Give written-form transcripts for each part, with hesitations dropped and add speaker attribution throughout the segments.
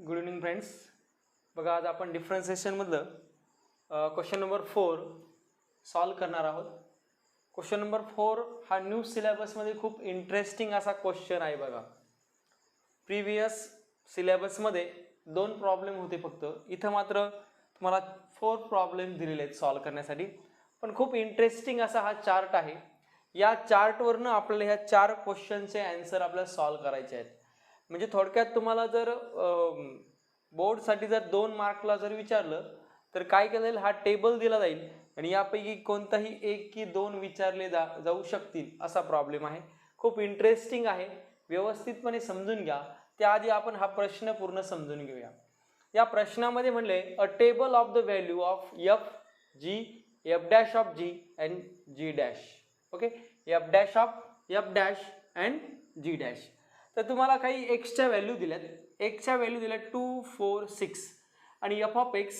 Speaker 1: Good evening friends. बघा, आज आपण डिफरन्सिएशनमधलं क्वेश्चन नंबर 4 सॉल्व करणार आहोत. क्वेश्चन नंबर 4 हा न्यू सिलेबसमध्ये खूप इंटरेस्टिंग असा क्वेश्चन आहे. बघा, प्रिव्हियस सिलेबसमध्ये 2 प्रॉब्लेम होते फक्त, इथं मात्र तुम्हाला 4 प्रॉब्लेम दिलेले आहेत सॉल्व करण्यासाठी. पण खूप इंटरेस्टिंग असा हा चार्ट आहे. या चार्टवरनं आपल्याला ह्या 4 क्वेश्चनचे आन्सर आपल्याला सॉल्व करायचे आहेत. म्हणजे थोडक्यात तुम्हाला जर बोर्डसाठी जर 2 मार्कला जर विचारलं तर काय केलं जाईल, हा टेबल दिला जाईल आणि यापैकी कोणताही एक की 2 विचारले जाऊ शकतील असा प्रॉब्लेम आहे. खूप इंटरेस्टिंग आहे, व्यवस्थितपणे समजून घ्या. त्याआधी आपण हा प्रश्न पूर्ण समजून घेऊया. या प्रश्नामध्ये म्हणले a table of the value of F G F dash of G and G dash. Okay, F dash of F dash and G dash. तर तुम्हाला काही एक्सच्या व्हॅल्यू दिल्यात. एक्सच्या व्हॅल्यू दिल्या 2, 4, 6 आणि एफ ऑफ एक्स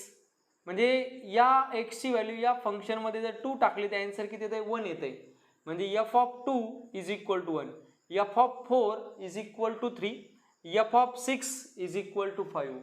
Speaker 1: म्हणजे या एक्सची व्हॅल्यू या फंक्शनमध्ये जर 2 टाकली तर आन्सर किती येते, 1 येते. म्हणजे F of 2 is equal to 1, F of 4 is equal to 3, F of 6 is equal to 5,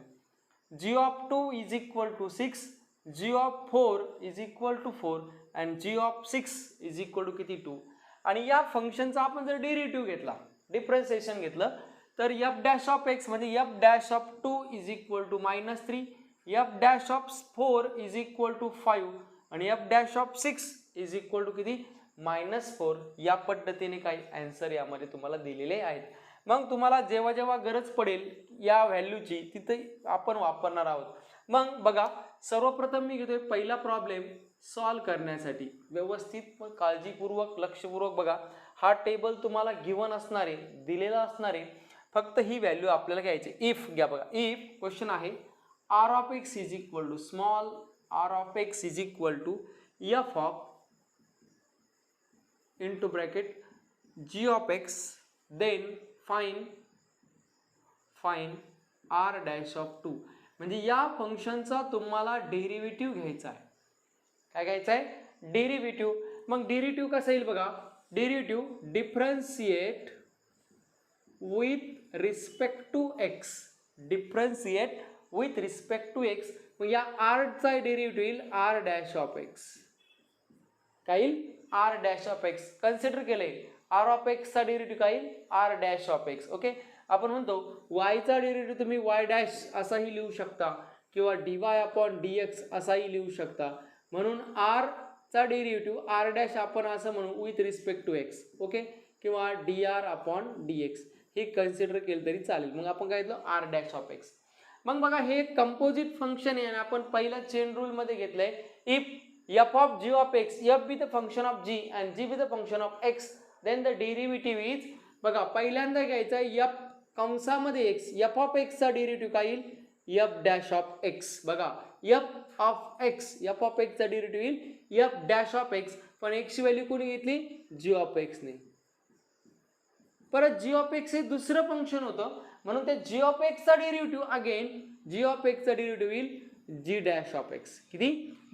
Speaker 1: G of 2 is equal to 6, G of 4 is equal to 4 and G of 6 is equal to किती, 2. आणि या फंक्शनचा आपण जर derivative घेतला, differentiation घेतलं, तर F dash of X म्हणजे F dash of 2 is equal to -3, F dash of 4 is equal to 5 आणि F dash of 6 is equal to किती, -4. या पद्धतीने काही आन्सर यामध्ये तुम्हाला दिलेले आहेत. मग तुम्हाला जेव्हा जेव्हा गरज पडेल या व्हॅल्यूची तिथे आपण वापरणार आहोत. मग बघा, सर्वप्रथम मी घेतोय पहिला प्रॉब्लेम सॉल्व करण्यासाठी. व्यवस्थित काळजीपूर्वक लक्षपूर्वक बघा, हा टेबल तुम्हाला गिव्हन असणार आहे, दिलेला असणार आहे. फक्त ही व्हॅल्यू आपल्याला घ्यायची. इफ घ्या. बघा, इफ क्वेश्चन आहे R of X is equal to small R of X is equal to F of into bracket G of X then find R dash of 2. म्हणजे या फंक्शनचा तुम्हाला डेरिव्हेटिव्ह घ्यायचा आहे. काय घ्यायचं आहे, डेरिव्हेटिव्ह. मग डेरिव्हेटिव्ह कसं येईल बघा, derivative differentiate with respect to X, differentiate with respect to X. मग या आरचा डेरिव्हेटिव्ह येईल आर डॅश ऑफ एक्स. काय येईल, R dash of X. Consider केलंय आर ऑफ एक्सचा डेरिव्हेटिव्ह काय येईल, R dash of X. Okay, आपण म्हणतो वायचा डेरिव्हेटिव्ह तुम्ही वाय डॅश असाही लिहू शकता किंवा dy अपॉन dx असाही लिहू शकता. म्हणून आर चा डेरिव्हेटिव्ह आर डॅश आपण असं म्हणू with respect to X. Okay, किंवा dr अपॉन dx हे कन्सिडर केलं तरी चालेल. मग आपण काय घेतलं, आर डॅश ऑफ एक्स. मग बघा, हे एक कंपोजिट फंक्शन आहे आणि आपण पहिला चेन रूल मध्ये घेतलंय. If f of g of x, f be the function of g and g be the function of x, then the derivative is, बघा पहिल्यांदा घ्यायचा f कंसामध्ये x, f of x चा डेरिव्हेटिव्ह काय येईल, f dash of x. बघा, f of x, f of x चा derivative येईल f dash of x. पण x ची व्हॅल्यू कोणी घेतली, g of x ने. परत g of x हे दुसरं फंक्शन होतं म्हणून त्या g of x चा derivative again g of x चा डेरिव्हेटिव्ह येईल g डॅश ऑफ x. किती,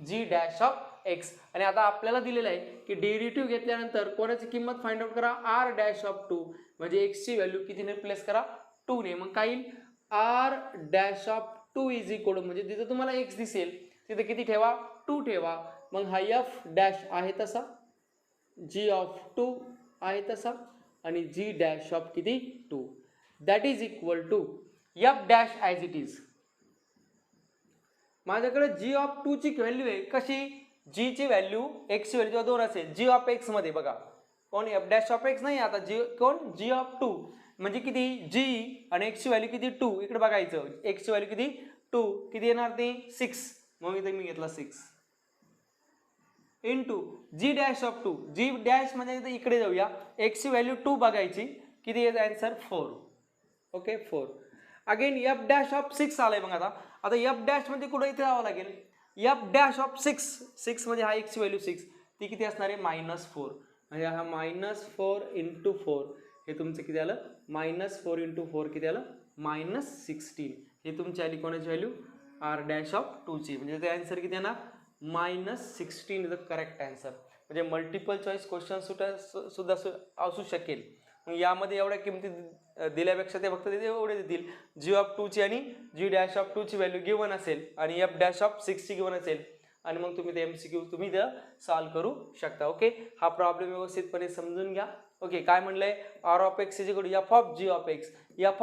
Speaker 1: g डॅश ऑफ x. आणि आता आपल्याला दिलेलं आहे की डेरिव्हेटिव्ह घेतल्यानंतर कोणाची किंमत फाइंड आउट करा, r डॅश ऑफ 2. म्हणजे x ची व्हॅल्यू कितीने रिप्लेस करा, 2 ने. मग काय येईल, r dash of 2 is equal, म्हणजे तिथं तुम्हाला x दिसेल तिथे किती ठेवा, 2 ठेवा. मग हा f डॅश आहे तसा, g ऑफ 2 आहे तसा आणि g डॅश ऑफ किती, 2. That is equal to f dash as it is. माझ्याकडे g ऑफ 2 ची व्हॅल्यू आहे. कशी, g ची व्हॅल्यू x ची व्हॅल्यू जेव्हा 2 असेल, g ऑफ x मध्ये बघा कोण f डॅश ऑफ x नाही, आता g कोण, g ऑफ 2 म्हणजे किती, g आणि x ची व्हॅल्यू किती, 2. इकडे बघायचं, x ची व्हॅल्यू किती, 2. किती येणार ते, 6. मग इथे मी घेतला 6 into g dash of 2. g dash म्हणजे इकडे जाऊया, x ची व्हॅल्यू 2 बघायची, किती येईल answer, 4. Okay, 4. Again f dash of 6 आलाय. मग आता f डॅश मध्ये कुठे इथे जावं लागेल, f डॅश ऑफ 6 मध्ये हा x ची व्हॅल्यू 6, ती किती असणार आहे, -4. म्हणजे हा -4 इंटू 4 हे तुमचं किती आलं, -4 इंटू 4 किती आलं, -16. हे तुमची आली कोणाची व्हॅल्यू, r डॅश ऑफ 2 ची. म्हणजे ते आन्सर किती येणार, -16 इज द करेक्ट आन्सर. म्हणजे मल्टिपल चॉईस क्वेश्चन सुद्धा असू शकेल. मग यामध्ये एवढ्या किमती दिल्यापेक्षा ते फक्त एवढे देतील, जी ऑफ 2 ची आणि जी डॅश ऑफ 2 ची व्हॅल्यू गिवन असेल आणि एफ डॅश ऑफ 6 ची गिवन असेल आणि मग तुम्ही ते MCQ तुम्ही इथं सॉल्व्ह करू शकता. ओके, हा प्रॉब्लेम व्यवस्थितपणे समजून घ्या. ओके, काय म्हणलंय, R of X is equal to F of G of X. F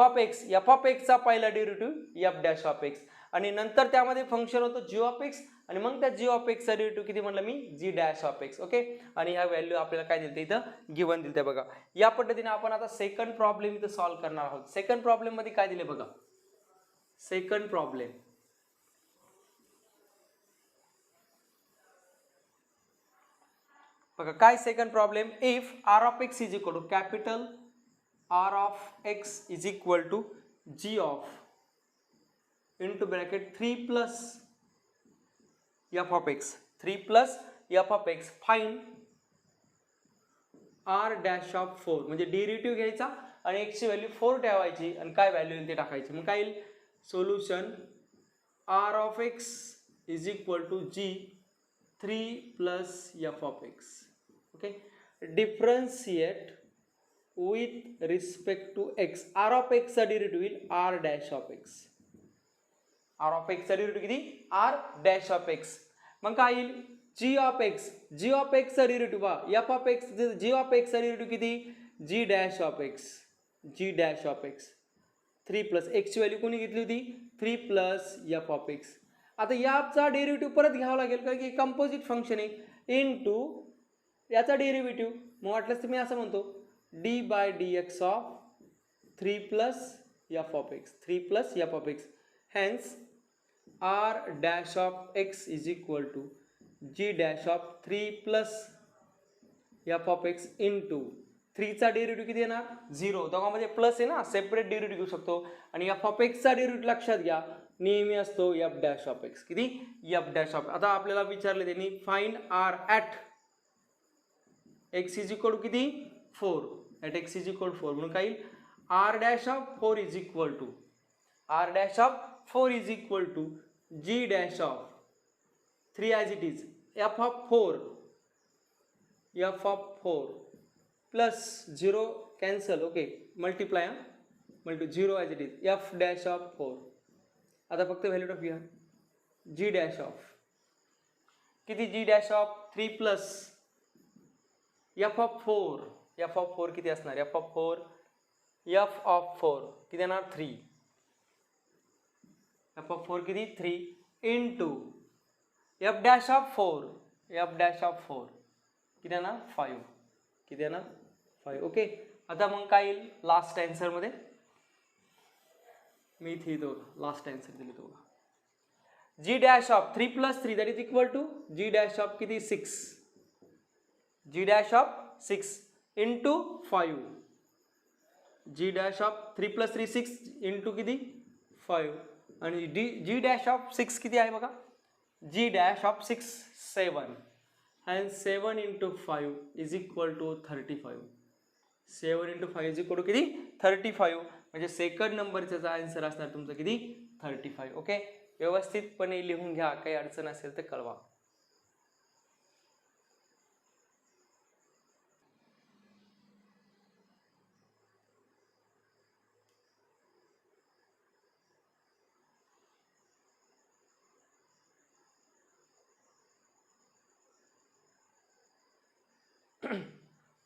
Speaker 1: of एक्सचा पहिला derivative F dash of X आणि नंतर त्यामध्ये फंक्शन होतं जी ऑफ एक्स आणि मग त्या जी ऑफ एक्सचा डेरिव्हेटिव्ह किती म्हणलं मी, जी डॅश ऑफ एक्स. ओके, आणि ह्या व्हॅल्यू आपल्याला काय दिलते इथं गिवन दिलते बघा. या पद्धतीने आपण आता सेकंड प्रॉब्लेम इथं सॉल्व्ह करणार आहोत. सेकंड प्रॉब्लेम मध्ये काय दिले बघा, सेकंड प्रॉब्लेम बघा काय second problem, if R of X is equal to capital R of X is equal to G of into bracket 3 plus f of x, 3 plus f of x, find r dash of 4. म्हणजे derivative घ्यायचा आणि x ची value 4 ठेवायची आणि काय value येईल ते टाकायची. मग काय येईल, solution r of x is equal to g 3 plus f of x. Okay, differentiate with respect to x. r of x चा डेरिव्हेटिव्ह येईल r dash of x. r of x चा डेरिव्हेटिव्ह किती, r dash of x. मग काय येईल, g of x, g of x चा derivative f of x, g of x चा derivative किती, g dash of x, g dash of x. 3 plus x ची value कोणी घेतली होती, 3 प्लस f of x. आता याचा डेरिव्हेटिव्ह परत घ्यावा लागेल कारण की कंपोजिट फंक्शन आहे, इनटू याचा डेरिव्हेटिव्ह. मग वाटलंच तर मी असं म्हणतो d by dx of 3 plus f of x, 3 plus f of x. Hence r dash of x is equal to g dash of 3 plus f of x into 3 चा derivative किती येणार, 0. दोघांमध्ये प्लस आहे ना, सेपरेट डेरिव्हेटिव्ह घेऊ शकतो. आणि f of x चा डेरिव्हेटिव्ह लक्षात घ्या, नेहमी असतो f dash of x. किती, f dash of. आता आपल्याला विचारले त्यांनी find r at x is equal to किती, 4. at x is equal to 4 म्हणून काय येईल, r dash of 4 is equal to r dash of 4 is equal to g dash of 3 as it is f of 4 plus 0 cancel. okay, multiply multiply 0 as it is f dash of 4. आता फक्त value टाकूया, g dash of किती, g dash of 3 plus f of 4, f of 4 किती असणार, f of 4 किती येणार, 3. f of 4 किती, 3 into f dash of 4 किती येणार, 5. किती येणार, 5. ओके, आता मग काय येईल लास्ट आन्सर मध्ये, मी इथे लास्ट आन्सर दिले तो g dash of 3 plus 3 that is equal to g dash of किती, 6. g dash of 6 into 5. g dash of 3 plus 3 6 into किती, 5. आणि g dash of 6 किती आहे बघा, g dash of 6 7 and 7 into 5 is equal to 35. 7 into 5 is equal to किती, 35. म्हणजे second नंबरचा answer असणार तुमचा किती, 35. ओके, व्यवस्थितपणे लिहून घ्या, काही अडचण असेल तर कळवा.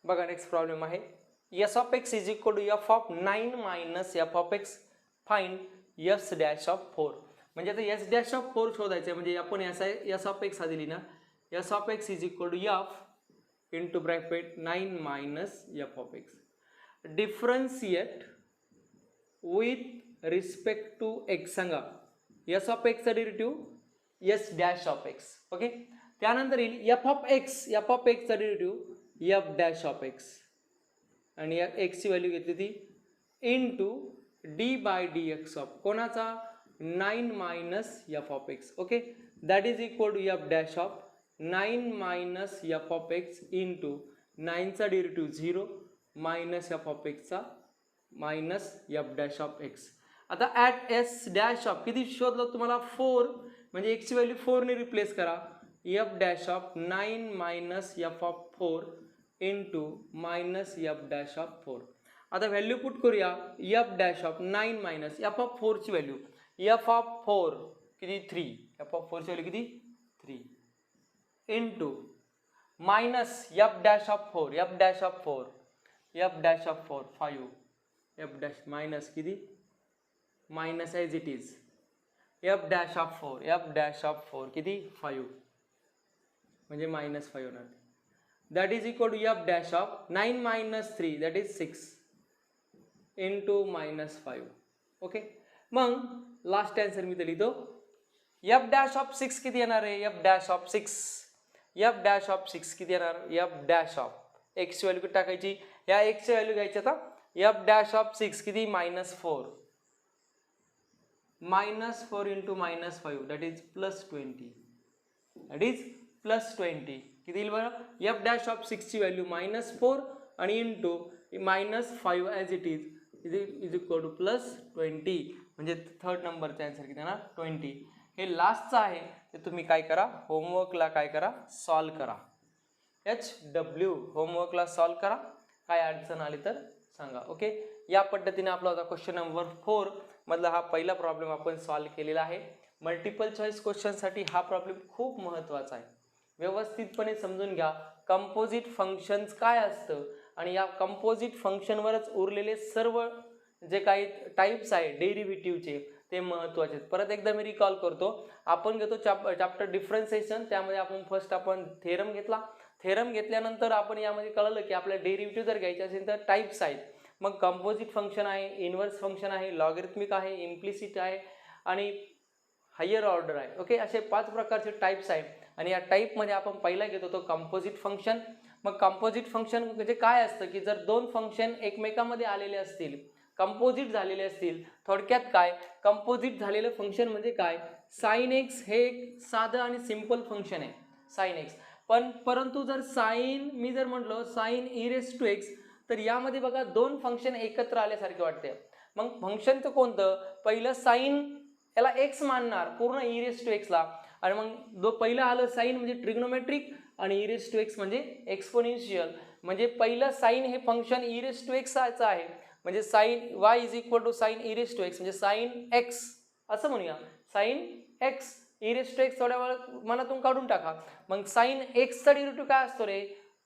Speaker 1: बघा नेक्स्ट प्रॉब्लेम आहे, s of x is equal to f of 9 minus f of x, find s dash of 4. म्हणजे आता s dash of 4 शोधायचं आहे. म्हणजे आपण s of x हा दिली ना, s of x is equal to f into bracket 9 minus f of x. Differentiate with respect to x सांगा, s of x चा derivative s dash of x. Okay, त्यानंतर येईल f of x चा derivative f dash of x आणि या x ची value घेतली ती into d by dx of कोणाचा, 9 minus f of x. Okay, that is equal to f dash of 9 minus f of x into 9 चा derivative 0 minus f of x चा minus f dash of x. आता at s dash of किती शोधलं तुम्हाला, 4. म्हणजे x ची value 4 ने replace करा, f dash of 9 minus f of 4 into minus f dash of 4. आता व्हॅल्यू पुट करूया F dash of 9 minus F of 4 ची व्हॅल्यू एफ ऑफ 4 किती 3 एफ ऑफ 4 ची व्हॅल्यू किती 3 into minus F dash of 4 F dash of 4 F dash of 4 5 F dash minus किती minus as it is F dash of 4 F dash of 4 किती 5 म्हणजे minus 5 होणार that is equal to F dash of 9 minus 3 that is 6 into minus 5 okay. मग last answer मी तर लिहितो F dash of 6 किती येणार आहे F dash of 6 F dash of 6 किती येणार एफ डॅश ऑफ एक्सची व्हॅल्यू किती टाकायची या एक्सची व्हॅल्यू घ्यायची आता एफ डॅश ऑफ 6 किती -4 -4 into -5 that is +20 that is +20 किती येईल बरं एफ डॅश ऑफ 6 ची व्हॅल्यू -4 आणि into -5 as it is equal to +20 म्हणजे थर्ड नंबरचा आन्सर किती येणार 20. हे लास्टचं आहे ते तुम्ही काय करा होमवर्कला काय करा सॉल्व करा HW होमवर्कला सॉल्व करा काय अडचण आली तर सांगा ओके. या पद्धतीने आपला होता क्वेश्चन नंबर 4 मधला हा पहिला प्रॉब्लेम आपण सॉल्व केलेला आहे. मल्टिपल चॉईस क्वेश्चनसाठी हा प्रॉब्लेम खूप महत्त्वाचा आहे. व्यवस्थितपणे समजून घ्या कंपोजिट फंक्शन्स काय असतं आणि या कंपोजिट फंक्शनवरच उरलेले सर्व जे काही टाइप्स आहे डेरिव्हेटिव्हचे ते महत्त्वाचे आहेत. परत एकदा मी रिकॉल करतो आपण घेतो चॅप्टर डिफरन्सिएशन त्यामध्ये आपण फर्स्ट आपण थेरम घेतला. थेरम घेतल्यानंतर आपण यामध्ये कळलं की आपल्याला डेरिव्हेटिव्ह जर घ्यायचे असेल तर टाइप्स आहेत. मग कंपोजिट फंक्शन आहे इनव्हर्स फंक्शन आहे लॉगरिथमिक आहे इम्प्लिसिट आहे आणि हायर ऑर्डर आहे ओके. असे 5 प्रकारचे टाइप्स आहेत आणि या टाइपमध्ये आपण पहिला घेतो तो कंपोजिट फंक्शन. मग कंपोजिट फंक्शन म्हणजे काय असतं की जर दोन फंक्शन एकमेकांमध्ये आलेले असतील कंपोजिट झालेले असतील थोडक्यात काय कंपोजिट झालेलं फंक्शन म्हणजे काय साइन एक्स हे एक साधं आणि सिंपल फंक्शन आहे साइन एक्स परंतु जर साइन मी जर म्हटलो साइन e⁻x तर यामध्ये बघा दोन फंक्शन एकत्र आल्यासारखे वाटते. मग फंक्शनचं कोणतं पहिलं साइन याला x मानणार पूर्ण e⁻x ला आणि मग पहिलं आलं साइन म्हणजे ट्रिग्नोमेट्रिक आणि e⁻x म्हणजे एक्सपोनेन्शियल म्हणजे पहिलं साइन हे फंक्शन e⁻x आहे म्हणजे sine y is equal to sine e⁻x म्हणजे साइन x असं म्हणूया साइन x e⁻x थोड्या वेळ मनातून काढून टाका. मग साइन x चा डेरिव्हेटिव्ह काय असतो रे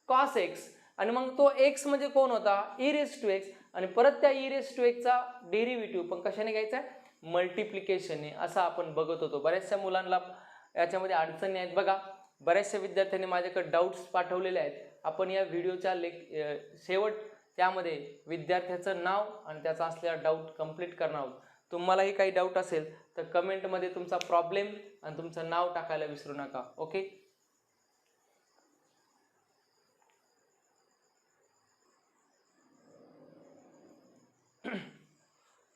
Speaker 1: cos x आणि मग तो x म्हणजे कोण होता e⁻x आणि परत त्या e⁻x चा डेरिव्हेटिव्ह पण कशाने घ्यायचा मल्टिप्लिकेशनने असं आपण बघत होतो. बऱ्याचशा मुलांना याच्यामध्ये अडचणी आहेत बघा. बऱ्याचशा विद्यार्थ्यांनी माझ्याकडे डाऊट्स पाठवलेले आहेत. आपण या व्हिडिओच्या शेवट त्यामध्ये विद्यार्थ्याचं नाव आणि त्याचा असलेला डाऊट कंप्लीट करणार आहोत. तुम्हालाही काही डाऊट असेल तर कमेंटमध्ये तुमचा प्रॉब्लेम आणि तुमचं नाव टाकायला विसरू नका ओके.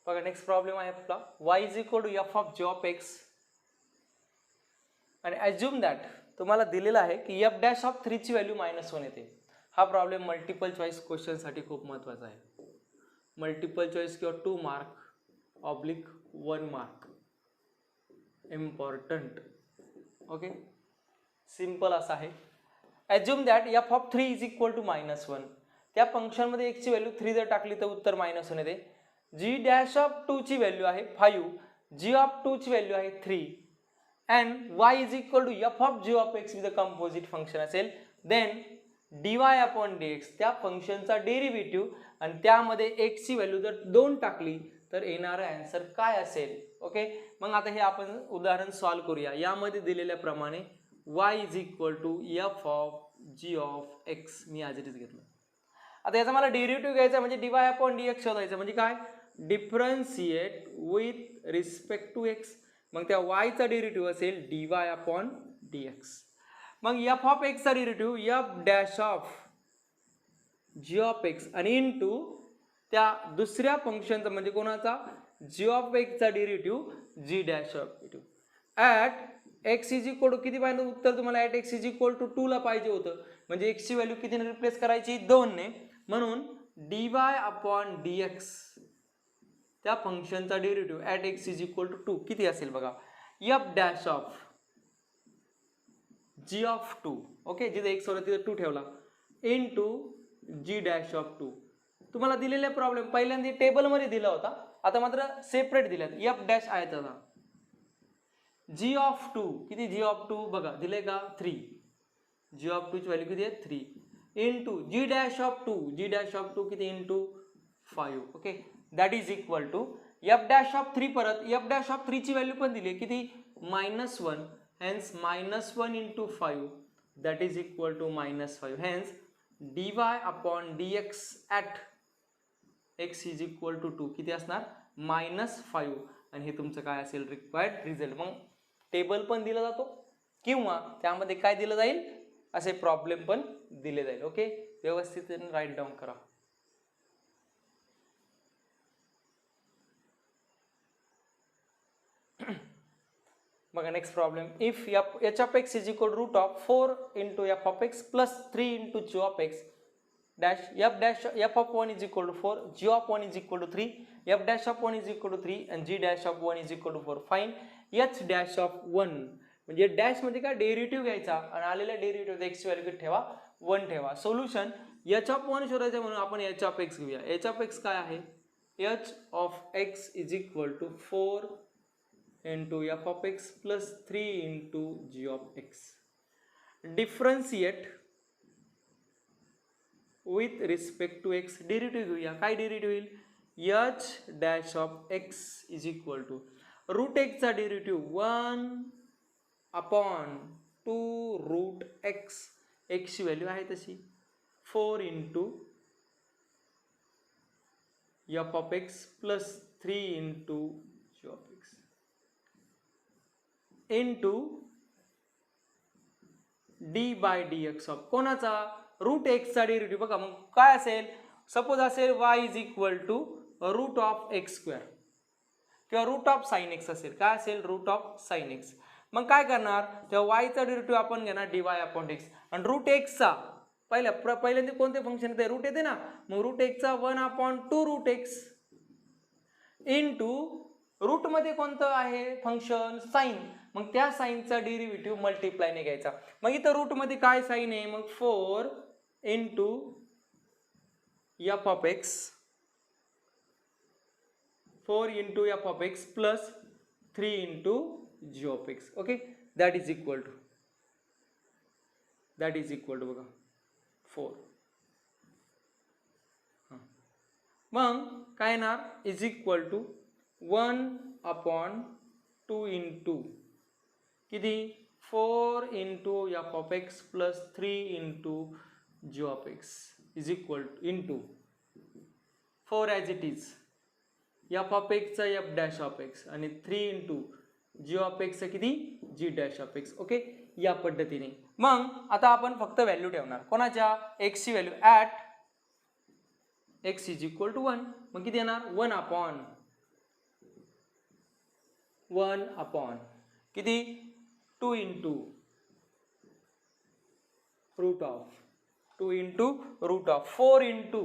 Speaker 1: बघा नेक्स्ट प्रॉब्लेम आहे आपला y is equal to F of G of X आणि ॲज्युम दॅट तुम्हाला दिलेला आहे की एफ डॅश ऑफ 3 ची व्हॅल्यू -1 येते. हा प्रॉब्लेम मल्टिपल चॉईस क्वेश्चनसाठी खूप महत्त्वाचा आहे. मल्टिपल चॉईस किंवा 2 mark oblique 1 mark important okay. Simple असा आहे assume that F of 3 is equal to -1 त्या फंक्शनमध्ये x ची व्हॅल्यू 3 जर टाकली तर उत्तर -1 येते. g डॅश ऑफ 2 ची व्हॅल्यू आहे 5 g ऑफ 2 ची व्हॅल्यू आहे 3 and y is equal to F of g of x with a composite function असेल देन dy अपॉन dx त्या फंक्शनचा डेरिव्हेटिव्ह आणि त्यामध्ये x ची व्हॅल्यू जर 2 टाकली तर येणारा आन्सर काय असेल ओके. मग आता हे आपण उदाहरण सॉल्व करूया. यामध्ये दिलेल्याप्रमाणे y is equal to F of G of X मी ॲज इट इज घेतलं. आता याचा मला डेरिव्हेटिव्ह घ्यायचा म्हणजे dy अपॉन dx शोधायचं म्हणजे काय differentiate with respect to x. मग त्या y चा डेरिव्हेटिव्ह असेल dy अपॉन dx. मग एफ ऑफ एक्स चा derivative F dash of G of X आणि इनटू त्या दुसऱ्या फंक्शनचा म्हणजे कोणाचा जी ऑफ एक्स चा derivative G dash of at X is equal to किती पाहिजे उत्तर तुम्हाला at X is equal to 2 ला पाहिजे होतं म्हणजे एक्सची व्हॅल्यू कितीने रिप्लेस करायची 2 ने म्हणून dy अपॉन dx त्या फंक्शनचा derivative at X is equal to 2 किती असेल बघा F dash of G of 2 okay जिथे एक्स होता तिथे 2 ठेवला इनटू जी डॅश ऑफ 2 तुम्हाला दिलेले प्रॉब्लेम पहिल्यांदा टेबलमध्ये दिला होता, आता मात्र सेपरेट दिल्यात. एफ डॅश आहे त्याचा जी ऑफ 2 किती, जी ऑफ 2 बघा दिले का 3, जी ऑफ 2 ची व्हॅल्यू किती आहे 3 into G dash of 2, G dash of 2 किती into 5. Okay, that is equal to F dash of 3. परत एफ डॅश ऑफ 3 ची व्हॅल्यू पण दिली किती -1, hence -1 into 5 that is equal to -5. Hence dy upon dx at x is equal to 2 किती असणार -5. आणि हे तुमचं काय असेल रिक्वायर्ड रिझल्ट. मग टेबल पण दिला जातो किंवा त्यामध्ये काय दिलं जाईल असे प्रॉब्लेम पण दिले जाईल. ओके, व्यवस्थित राईट डाऊन करा. बघा next problem. If h of x is equal root of 4 into f of x plus 3 into g of x dash f of 1 is equal to 4, g of 1 is equal to 3, f dash of 1 is equal to 3 and g dash of 1 is equal to 4. Find h dash of 1. म्हणजे dash मध्ये काय derivative घ्यायचा आणि आलेल्या derivative x ची value ठेवा 1 ठेवा. Solution h of 1 शोधायचं म्हणून आपण h of x घेऊया. h of x काय आहे, h of x is equal to 4 into f of x plus 3 into g of x. Differentiate with respect to x. Derivative घेऊया. काय डेरिव्हेटिव्ह येईल, h dash of x is equal to root x चा derivative 1 upon 2 root x, x ची value आहे तशी 4 into f of x plus 3 into g of x into D by D X of कोणाचा, root X चा derivative. बघा मग काय असेल, सपोज असेल y is equal to root of X square किंवा रूट ऑफ साइन एक्स असेल. काय असेल, रूट ऑफ साइन एक्स. मग काय करणार, तेव्हा y चा डेरिव्हेटिव्ह आपण घेणार dy अपॉन x आणि रूट एक्स चा पहिल्यांदा कोणते फंक्शन येते, रूट येते ना, मग रूट एक्स चा 1 upon 2 root X into root मध्ये कोणतं आहे फंक्शन साइन, मग त्या साइनचा डेरिव्हेटिव्ह मल्टिप्लाय ने घ्यायचा. मग इथं रूट मध्ये काय साइन आहे, मग 4 into f of x, 4 into f of x plus 3 into g of x. Okay, that is equal to बघा 4. मग काय येणार, is equal to 1 upon 2 into किती 4 into f of x plus 3 into g of x is equal to into 4 as it is f of x चा f dash of x आणि 3 into g of x चा किती g dash of x. Okay, या पद्धतीने. मग आता आपण फक्त व्हॅल्यू ठेवणार कोणाच्या, x ची value at x is equal to 1. मग किती येणार, 1 अपॉन किती 2 into root of 4 into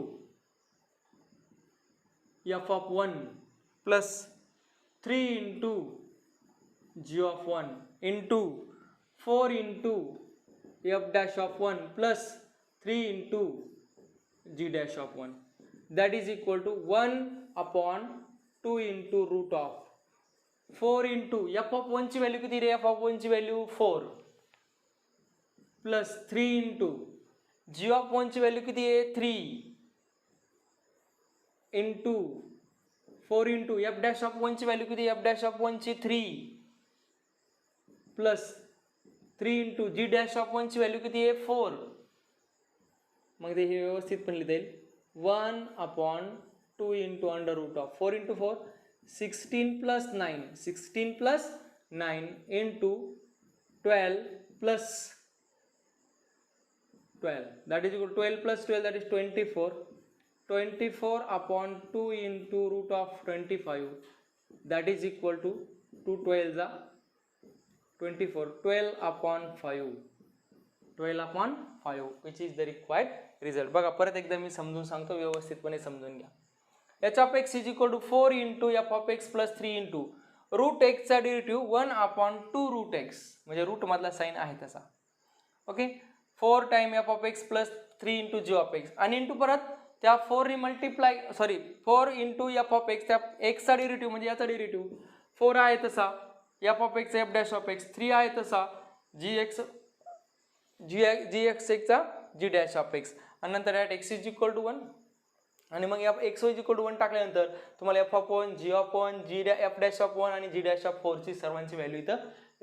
Speaker 1: f of 1 plus 3 into g of 1 into 4 into f dash of 1 plus 3 into g dash of 1 that is equal to 1 upon 2 into root of 4 into f of 1 ची value किती रे, f of 1 ची value 4 plus 3 into g of 1 ची value किती आहे 3 into 4 into f dash of 1 ची value किती, f dash of 1 ची 3 plus 3 into g dash of 1 ची व्हॅल्यू किती आहे 4. मग ते हे व्यवस्थित पण लिहिता येईल 1 upon 2 into under root of 4 into 4 16 plus 9 into 12 plus 12 that is equal to 12 plus 12 that is 24 upon 2 into root of 25 that is equal to 2 12 is 24 12 upon 5 which is the required result. बघा परत एकदा मी समजून सांगतो, व्यवस्थितपणे समजून घ्या. h of x is equal to 4 into f of x plus 3 into root x चा derivative 1 upon 2 root x म्हणजे रूट मधला साइन आहे तसा. Okay, 4 time f of x plus 3 into g of x आणि इंटू परत त्या 4 multiply 4 into F of x, त्या एक्सचा डेरिव्हेटिव्ह म्हणजे याचा डेरिव्हेटिव्ह 4 आहे तसा F of X F dash of x 3 आहे तसा जी एक्स चा जी डॅश ऑफ एक्स आणि नंतर at X is equal to 1 आणि मग या एक्स इज इक्वल टू 1 टाकल्यानंतर तुम्हाला F of 1 G of 1 G F dash of 1 आणि जी डॅश ऑफ 4 ची सर्वांची व्हॅल्यू इथं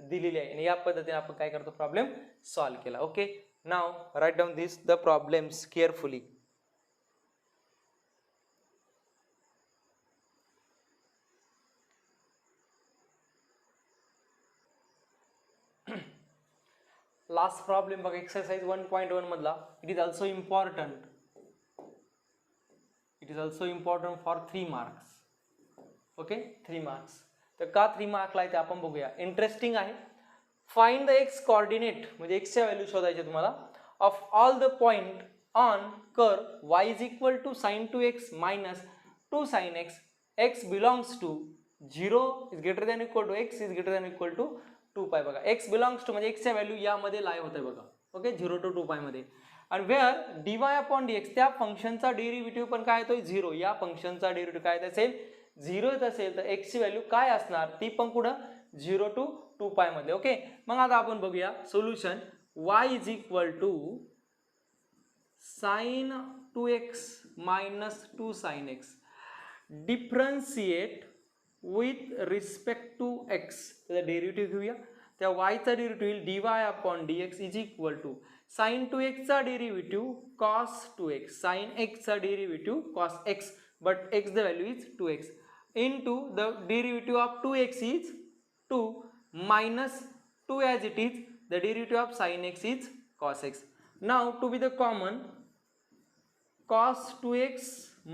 Speaker 1: दिलेली आहे आणि या पद्धतीने आपण काय करतो प्रॉब्लेम सॉल्व्ह केला. Okay, now write down this the problems carefully. Last problem बघा एक्सरसाइज 1.1 मधला. It is also important for 3 marks. Okay, 3 marks. तर का 3 मार्कला आहे ते आपण बघूया. इंटरेस्टिंग आहे. फाइंड द एक्स कोऑर्डिनेट म्हणजे एक्सच्या व्हॅल्यू शोधायचे तुम्हाला of all the point on curve y is equal to sin 2x minus 2 sin x, x belongs to 0 is greater than equal to x is greater than equal to 2π. बघा x belongs to म्हणजे x च्या value यामध्ये lie होते बघा. Okay, 0 to 2π मध्ये. आणि wear dy upon dx त्या फंक्शनचा डेरिव्हेटिव्ह पण काय येतोय 0. या फंक्शनचा डेरिव्हेटिव्ह काय येत असेल 0 येत असेल तर x ची व्हॅल्यू काय असणार ती पण कुठं 0 to 2π मध्ये. ओके, मग आता आपण बघूया solution. y is equal to sin 2x minus 2 sin x differentiate with respect to x. त्याचा डेरिव्हेटिव्ह घेऊया. त्या y चा derivative dy upon dx is equal to sin 2x चा derivative cos 2x, sin x चा derivative cos x, but x the value is 2x into the derivative of 2x is 2 minus 2 as it is the derivative of sin x is cos x. Now to be the common cos 2x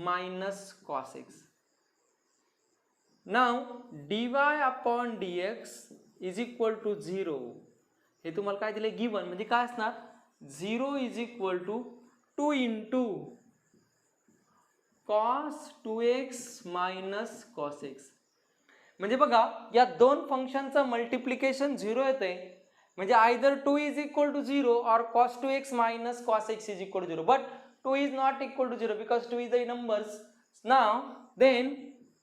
Speaker 1: minus cos x. Now dy upon dx is equal to 0. हे तुम्हाला काय दिले given म्हणजे काय असणार 0 is equal to 2 into cos 2x minus cos x. म्हणजे बघा या दोन फंक्शनचं मल्टिप्लिकेशन 0 येते म्हणजे either 2 is equal to 0 or cos 2x minus cos x is equal to 0, but 2 is not equal to 0 because 2 is a numbers. Now then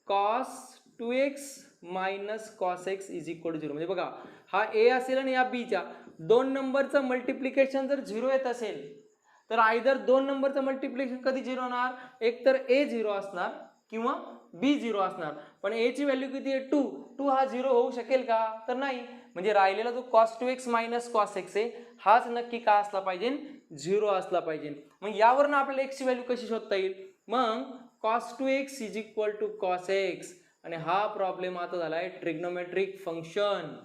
Speaker 1: cos 2x minus cos x is equal to 0. म्हणजे बघा हा a असेल आणि या b च्या दोन नंबरचं multiplication जर 0 येत असेल तर आयदर दोन नंबरचं मल्टिप्लिकेशन कधी 0 होणार एक तर a 0 असणार किंवा b 0 असणार. पण a ची व्हॅल्यू किती आहे 2 हा 0 होऊ शकेल का तर नाही. म्हणजे राहिलेला जो cos 2x minus cos x आहे हाच नक्की काय असला पाहिजे 0 असला पाहिजे. मग यावरून आपल्याला x ची व्हॅल्यू कशी शोधता येईल मग cos 2x is equal to cos x आणि हा प्रॉब्लेम आता झालाय ट्रिग्नोमेट्रिक फंक्शन.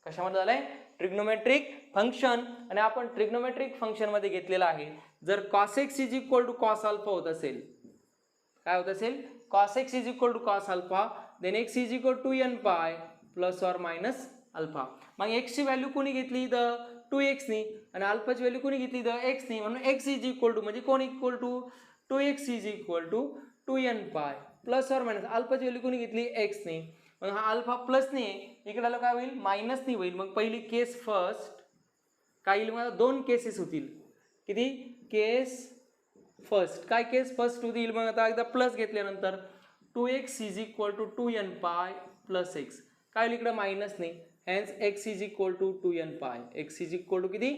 Speaker 1: कशामध्ये झालाय ट्रिग्नोमेट्रिक फंक्शन आणि आपण ट्रिग्नोमेट्रिक फंक्शन मध्ये घेतलेला आहे. जर cos x is equal to cos alpha होत असेल काय होत असेल cos x is equal to cos alpha then x is equal to 2n pi plus or minus alpha. मग x ची व्हॅल्यू कोणी घेतली तर 2x नी आणि अल्फाची व्हॅल्यू कोणी घेतली तर x नी म्हणून x is equal टू म्हणजे कोण equal to 2x is equal to 2n pi plus और मायनस अल्फाची व्हॅल्यू कोणी घेतली x नी मग हा अल्फा प्लस ने इकडे आला काय होईल मायनस नी होईल. मग पहिली केस फर्स्ट काय येईल मला दोन केसेस होतील किती केस फर्स्ट काय केस फर्स्ट होतील मग आता एकदा प्लस घेतल्यानंतर 2x is equal to 2n pi plus x काय होईल इकडे मायनस ने hence x is equal to 2n pi x is equal to किती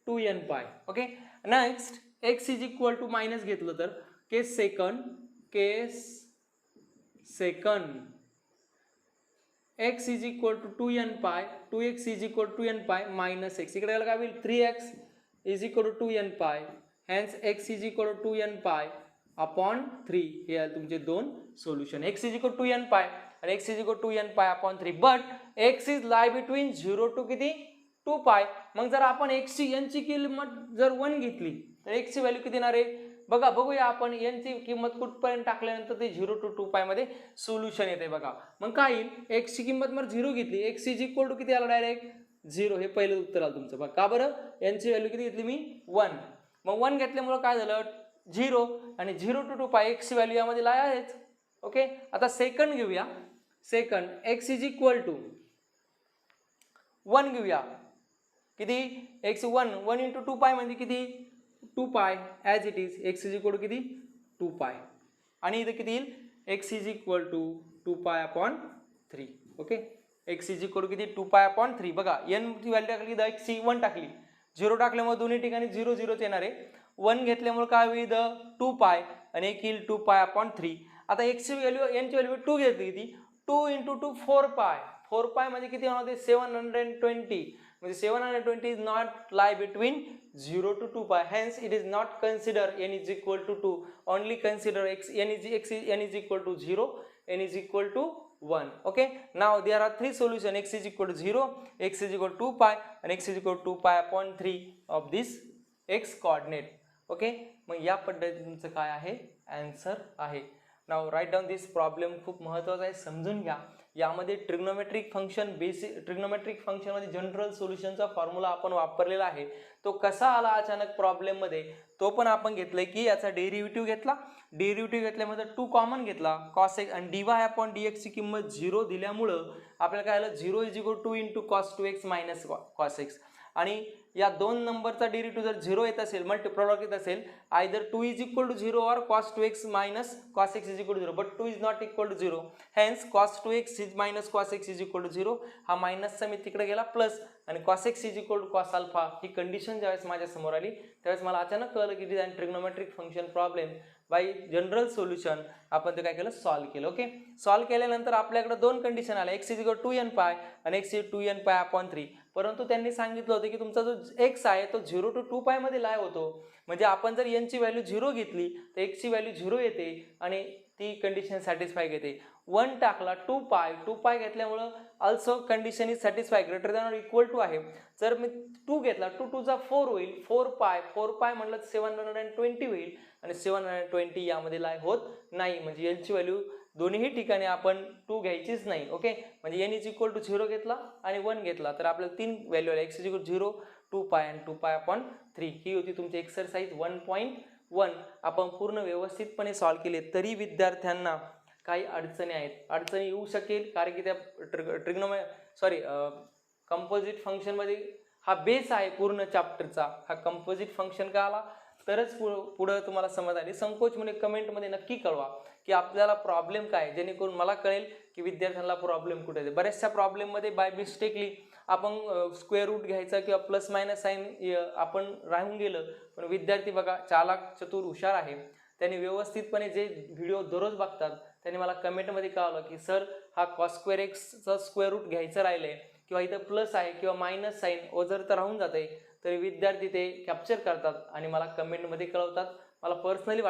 Speaker 1: 2n pi. Okay next x is equal to minus घेतलं तर केस second x is equal to 2n pi 2x is equal to 2n pi minus x इकडे काय होईल 3x is equal to 2n pi hence x is equal to 2n pi upon 3. हे आहे तुमचे दोन solution x is equal to 2n pi आणि x is equal to 2n pi upon 3 but x is lie between 0 to किती 2π. मग जर आपण x ची n ची किंमत जर 1 घेतली तर x ची व्हॅल्यू किती येणार आहे बघा बघूया आपण n ची किंमत कुठपर्यंत टाकल्यानंतर ते 0 to 2π मध्ये सोल्युशन येते बघा. मग काय येईल x ची किंमत मग 0 घेतली x is equal to किती आला डायरेक्ट 0 हे पहिलं उत्तर आलं तुमचं. बघा का बरं n ची व्हॅल्यू किती घेतली मी 1 मग 1 घेतल्यामुळे काय झालं 0 आणि 0 to 2π x ची व्हॅल्यू यामध्ये लाई आहेच. ओके आता सेकंड घेऊया. Second x is equal to 1 घेऊया किती x 1 into 2π म्हणजे किती 2π as it is x is equal to किती 2 पाय आणि इथं किती येईल x is equal to 2 pi upon 3. Okay, x is equal to किती 2 पाय अपॉन 3. बघा n ची व्हॅल्यू टाकली तर x 1 टाकली, 0 टाकल्यामुळे दोन्ही ठिकाणी 0 0 येणार आहे. 1 घेतल्यामुळे काय होईल 2 पाय आणि एक येईल 2 पाय अपॉन 3. आता x ची व्हॅल्यू n ची व्हॅल्यू 2 घेतली किती 2 into 2 4 पाय. 4 पाय म्हणजे किती होणार ते 720. म्हणजे 720 is not lie between 0 to 2 pi, hence it is not consider n is equal to 2, only consider n is equal to 0, n is equal to 1. Okay, now there are three solutions, x is equal to 0, x is equal to 2 pi and x is equal to 2 pi upon 3 of this x coordinate. Okay, मग या पद्धतीचं काय आहे answer आहे. Now right down दिस problem. खूप महत्त्वाचा आहे, समजून घ्या. यामध्ये ट्रिग्नोमेट्रिक फंक्शन, बेसिक ट्रिग्नोमेट्रिक फंक्शनमध्ये जनरल सोल्युशनचा फॉर्म्युला आपण वापरलेला आहे. तो कसा आला अचानक प्रॉब्लेममध्ये तो पण आपण घेतलंय की याचा डेरिव्हेटिव्ह घेतला, डेरिव्हेटिव्ह घेतल्यामध्ये 2 कॉमन घेतला cos x आणि dy अपॉन dx ची किंमत 0 दिल्यामुळं आपल्याला काय आलं 0 is equal 2 into cos 2x minus cos x. आणि या दोन नंबरचा डेरिव्हेटिव्ह जर 0 येत असेल, मल्टी प्रॉडक्ट येत असेल, आयदर 2 इज इक्वल टू 0 और cos 2x minus cos x is equal to 0, but 2 is not equal to 0, hence cos 2x is minus cos x is equal to 0. हा मायनसचा मी तिकडे गेला प्लस आणि cos x is equal to cos alpha. ही condition ज्यावेळेस माझ्या समोर आली त्यावेळेस मला अचानक कळलं की design trigonometric function problem by general solution आपण ते काय केलं सॉल्व केलं. ओके, सॉल्व केल्यानंतर आपल्याकडे दोन कंडिशन आल्या, x इज इक्वल 2n पाय आणि x इज 2n पाय अपॉन 3. परंतु त्यांनी सांगितलं होतं की तुमचा जो x आहे तो 0 to 2 पाय मध्ये लाय होतो. म्हणजे आपण जर n ची व्हॅल्यू 0 घेतली तर x ची व्हॅल्यू 0 येते आणि ती कंडिशन सॅटिस्फाय घेते. 1 टाकला 2 पाय घेतल्यामुळं also condition is satisfy greater than or equal to आहे. जर मी 2 घेतला 2 2 चा 4 होईल, 4 पाय म्हणलं 720 होईल आणि 720 यामध्ये लाय होत नाही. म्हणजे n ची व्हॅल्यू दोन्ही ठिकाणी आपण 2 घ्यायचीच नाही. ओके, म्हणजे n इज इक्वल टू 0 घेतला आणि 1 घेतला तर आपल्याला 3 व्हॅल्यू आल्या, x इज इक्वल 0, 2 पाय आणि 2 पाय अपॉन 3. ही होती तुमची एक्सरसाइज 1.1. आपण पूर्ण व्यवस्थितपणे सॉल्व केले. तरी विद्यार्थ्यांना काही अडचणी आहेत, अडचणी येऊ शकेल कारण की त्या कंपोजिट फंक्शन मध्ये हा बेस आहे पूर्ण चॅप्टरचा. हा कंपोजिट फंक्शन का आला तरच पुढे तुम्हाला समज आली. संकोच मध्ये कमेंट मध्ये नक्की कळवा की आपल्याला प्रॉब्लेम काय, जेणेकरून मला कळेल की विद्यार्थ्यांना प्रॉब्लेम कुठे आहे. बऱ्याचशा प्रॉब्लेम मध्ये बाय मिस्टेकली आपण स्क्वेअर रूट घ्यायचा किंवा प्लस मायनस साइन आपण राहून गेलं. पण विद्यार्थी बघा चालाक चतुर हुशार आहे, त्यांनी व्यवस्थितपणे जे व्हिडिओ दररोज बघतात त्यांनी मला कमेंटमध्ये कळवलं की सर हा cos स्क्वेअर एक्सचा स्क्वेअर रूट घ्यायचं राहिलंय किंवा इथं प्लस आहे किंवा मायनस साईन ओझर तर राहून जाते. तरी विद्यार्थी ते कॅप्चर करतात आणि मला कमेंटमध्ये कळवतात, मला पर्सनली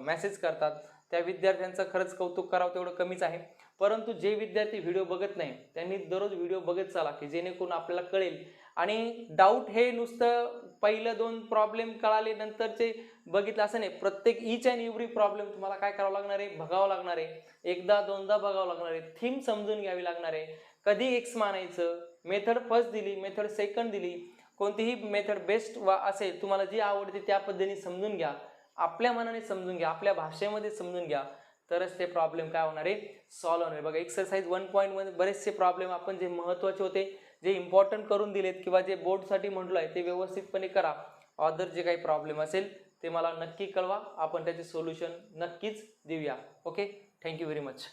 Speaker 1: मेसेज करतात. त्या विद्यार्थ्यांचं खरंच कौतुक करावं तेवढं कमीच आहे. परंतु जे विद्यार्थी व्हिडिओ बघत नाही त्यांनी दररोज व्हिडिओ बघत चाला की जेणेकरून आपल्याला कळेल. आणि डाऊट हे नुसतं पहिलं 2 प्रॉब्लेम कळाले नंतरचे बघितलं असं नाही, प्रत्येक ईच अँड एव्हरी प्रॉब्लेम तुम्हाला काय करावं लागणार आहे, बघावं लागणार आहे, एकदा दोनदा बघावं लागणार आहे, थीम समजून घ्यावी लागणार आहे. कधी एक्स मानायचं, मेथड फर्स्ट दिली, मेथड सेकंड दिली, कोणतीही मेथड बेस्ट असेल तुम्हाला जी आवडते त्या पद्धतीने समजून घ्या, आपल्या मनाने समजून घ्या, आपल्या भाषेमध्ये समजून घ्या, तरच ते प्रॉब्लेम काय होणार आहे सॉल्व्ह होणार आहे. बघा एक्सरसाइज 1.1 मध्ये बरेचसे प्रॉब्लेम आपण जे महत्त्वाचे होते, जे इम्पॉर्टंट करून दिलेत किंवा जे बोर्डसाठी म्हटलं आहे ते व्यवस्थितपणे करा. अदर जे काही प्रॉब्लेम असेल ते मला नक्की कळवा, आपण त्याचे सोल्युशन नक्कीच देऊया. Okay, thank you very much.